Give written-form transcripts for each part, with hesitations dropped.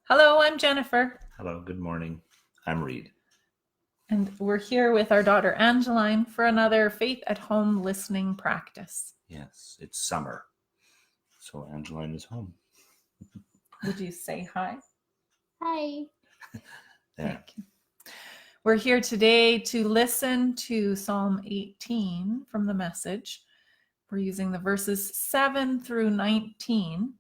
Hello, I'm Jennifer, Hello, good morning. I'm Reed. and we're here with our daughter Angeline for another Faith at Home listening practice. Yes, it's summer, so Angeline is home. Would you say hi? Hi. There. Thank you. We're here today to listen to Psalm 18 from the Message. We're using the verses 7 through 19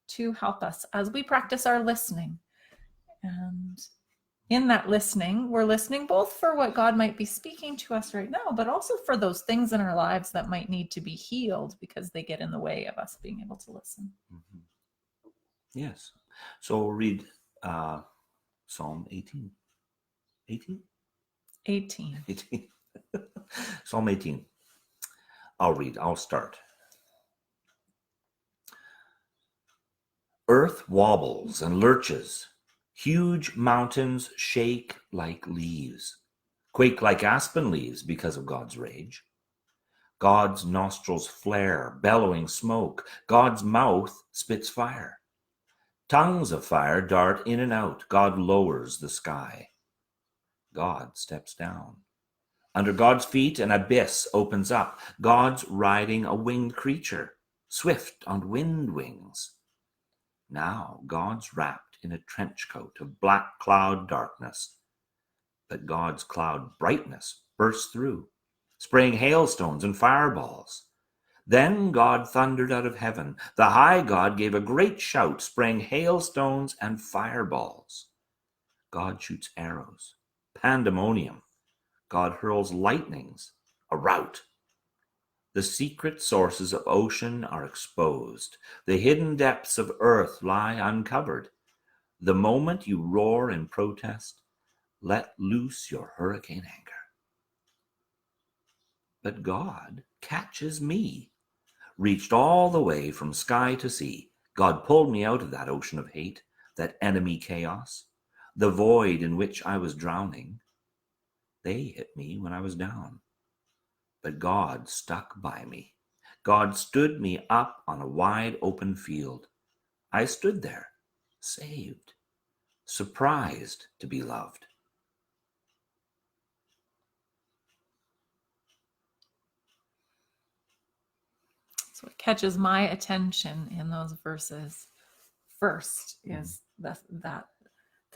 to help us as we practice our listening. And in that listening, we're listening both for what God might be speaking to us right now, but also for those things in our lives that might need to be healed because they get in the way of us being able to listen. Mm-hmm. Yes. So we'll read Psalm 18. 18? 18. 18. Psalm 18. I'll start. Earth wobbles and lurches. Huge mountains shake like leaves, quake like aspen leaves because of God's rage. God's nostrils flare, bellowing smoke. God's mouth spits fire. Tongues of fire dart in and out. God lowers the sky. God steps down. Under God's feet, an abyss opens up. God's riding a winged creature, swift on wind wings. Now God's wrapped in a trench coat of black cloud darkness. But God's cloud brightness bursts through, spraying hailstones and fireballs. Then God thundered out of heaven. The high God gave a great shout, spraying hailstones and fireballs. God shoots arrows, pandemonium. God hurls lightnings, a rout. The secret sources of ocean are exposed. The hidden depths of earth lie uncovered. The moment you roar in protest, let loose your hurricane anger. But God catches me. Reached all the way from sky to sea. God pulled me out of that ocean of hate, that enemy chaos, the void in which I was drowning. They hit me when I was down. But God stuck by me. God stood me up on a wide open field. I stood there, saved, surprised to be loved. So what catches my attention in those verses first is the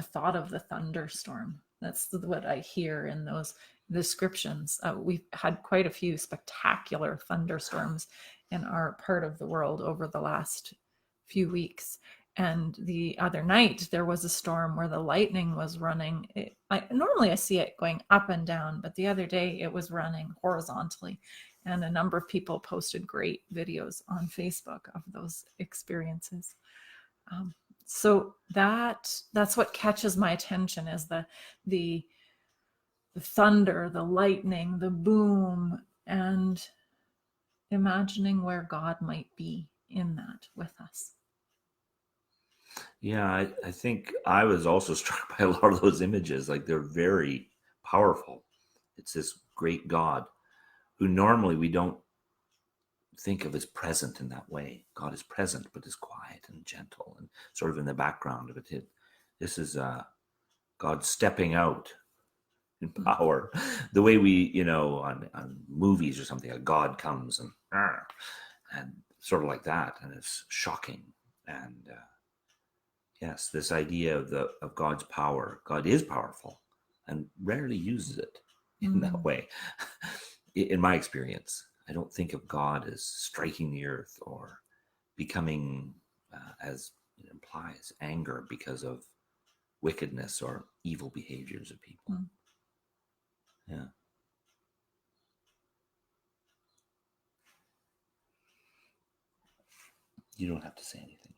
thought of the thunderstorm. That's what I hear in those descriptions. We've had quite a few spectacular thunderstorms in our part of the world over the last few weeks. And the other night, there was a storm where the lightning was running. Normally I see it going up and down, but the other day it was running horizontally. And a number of people posted great videos on Facebook of those experiences. So that's what catches my attention is the thunder, the lightning, the boom, and imagining where God might be in that with us. Yeah, I think I was also struck by a lot of those images. Like they're very powerful. It's this great God who normally we don't think of as present in that way. God is present, but is quiet and gentle and sort of in the background of it. This is God stepping out in power. The way we, on movies or something, a God comes and sort of like that, and it's shocking. And yes, this idea of God's power. God is powerful and rarely uses it in that way. In my experience, I don't think of God as striking the earth or becoming, as it implies, anger because of wickedness or evil behaviors of people. Yeah. You don't have to say anything.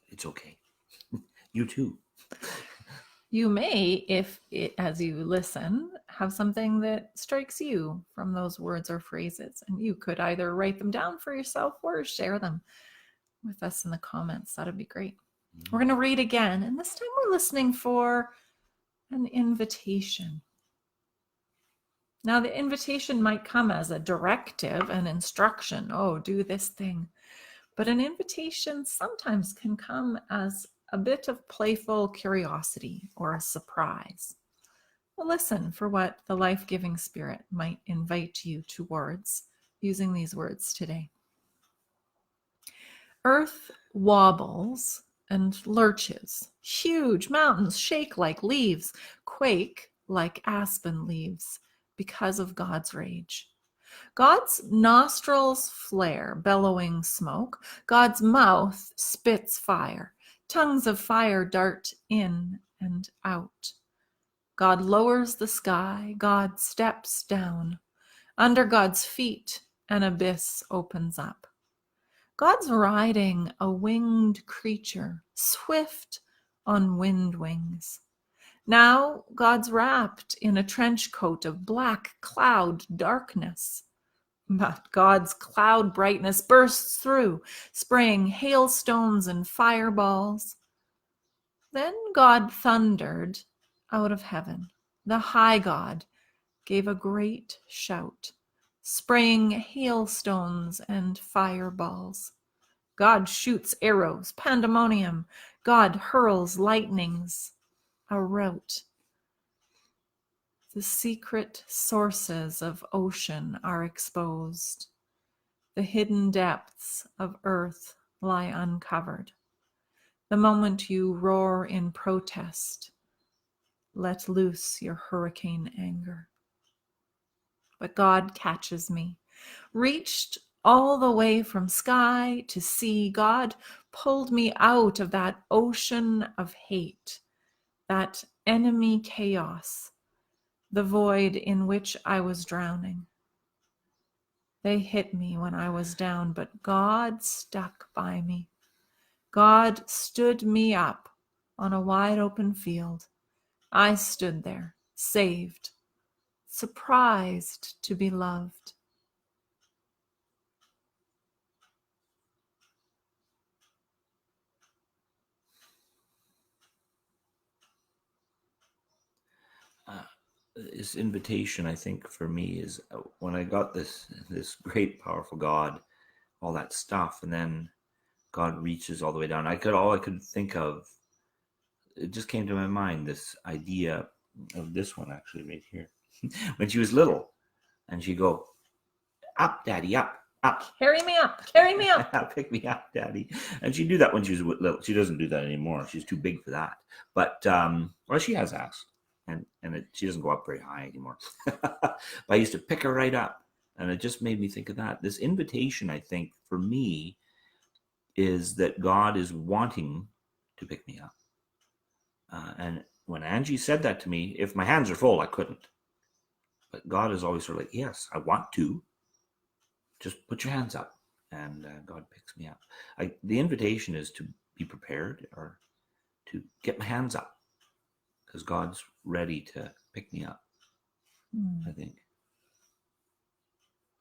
It's okay. You too. You may, as you listen, have something that strikes you from those words or phrases, and you could either write them down for yourself or share them with us in the comments. That'd be great. We're going to read again, and this time we're listening for an invitation. Now, the invitation might come as a directive, an instruction. Oh, do this thing. But an invitation sometimes can come as a bit of playful curiosity or a surprise. Listen for what the life-giving Spirit might invite you towards using these words today. Earth wobbles and lurches. Huge mountains shake like leaves, quake like aspen leaves because of God's rage. God's nostrils flare, bellowing smoke. God's mouth spits fire. Tongues of fire dart in and out. God lowers the sky. God steps down. Under God's feet, an abyss opens up. God's riding a winged creature, swift on wind wings. Now God's wrapped in a trench coat of black cloud darkness. But God's cloud brightness bursts through, spraying hailstones and fireballs. Then God thundered out of heaven. The high God gave a great shout, spraying hailstones and fireballs. God shoots arrows, pandemonium. God hurls lightnings, a rout. The secret sources of ocean are exposed. The hidden depths of earth lie uncovered. The moment you roar in protest, let loose your hurricane anger. But God catches me. Reached all the way from sky to sea, God pulled me out of that ocean of hate, that enemy chaos, the void in which I was drowning. They hit me when I was down, but God stuck by me. God stood me up on a wide open field. I stood there, saved, surprised to be loved. This invitation, I think, for me is when I got this great, powerful God, all that stuff, and then God reaches all the way down. All I could think of, it just came to my mind, this idea of this one actually right here. When she was little, and she'd go, "Up, Daddy, up, up. Carry me up, carry me up." Pick me up, Daddy. And she'd do that when she was little. She doesn't do that anymore. She's too big for that. But, well, she has asked. And she doesn't go up very high anymore. But I used to pick her right up. And it just made me think of that. This invitation, I think, for me, is that God is wanting to pick me up. And when Angie said that to me, if my hands are full, I couldn't. But God is always sort of like, yes, I want to. Just put your hands up. And God picks me up. The invitation is to be prepared or to get my hands up. Because God's ready to pick me up, I think.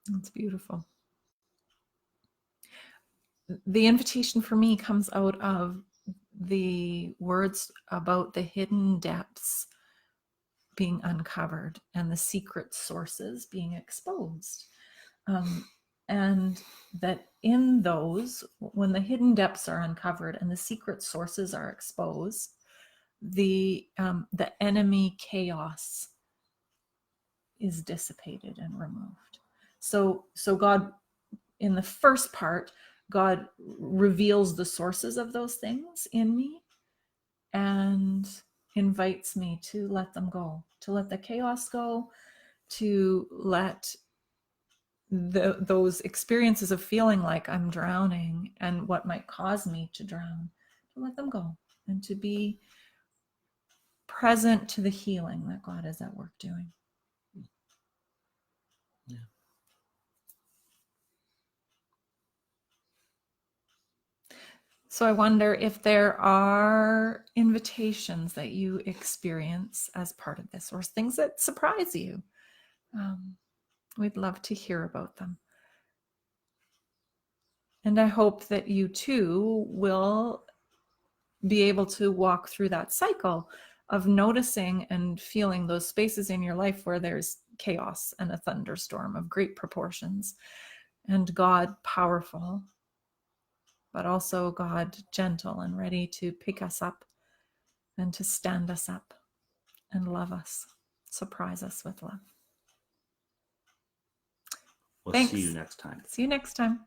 That's beautiful. The invitation for me comes out of the words about the hidden depths being uncovered and the secret sources being exposed. And that in those, when the hidden depths are uncovered and the secret sources are exposed, the enemy chaos is dissipated and removed. So God, in the first part, God reveals the sources of those things in me and invites me to let them go, to let the chaos go, to let those experiences of feeling like I'm drowning and what might cause me to drown, to let them go and to be present to the healing that God is at work doing. Yeah. So I wonder if there are invitations that you experience as part of this, or things that surprise you. We'd love to hear about them. And I hope that you too will be able to walk through that cycle of noticing and feeling those spaces in your life where there's chaos and a thunderstorm of great proportions, and God powerful but also, God, gentle and ready to pick us up and to stand us up and love us, surprise us with love. We'll Thanks. see you next time. See you next time.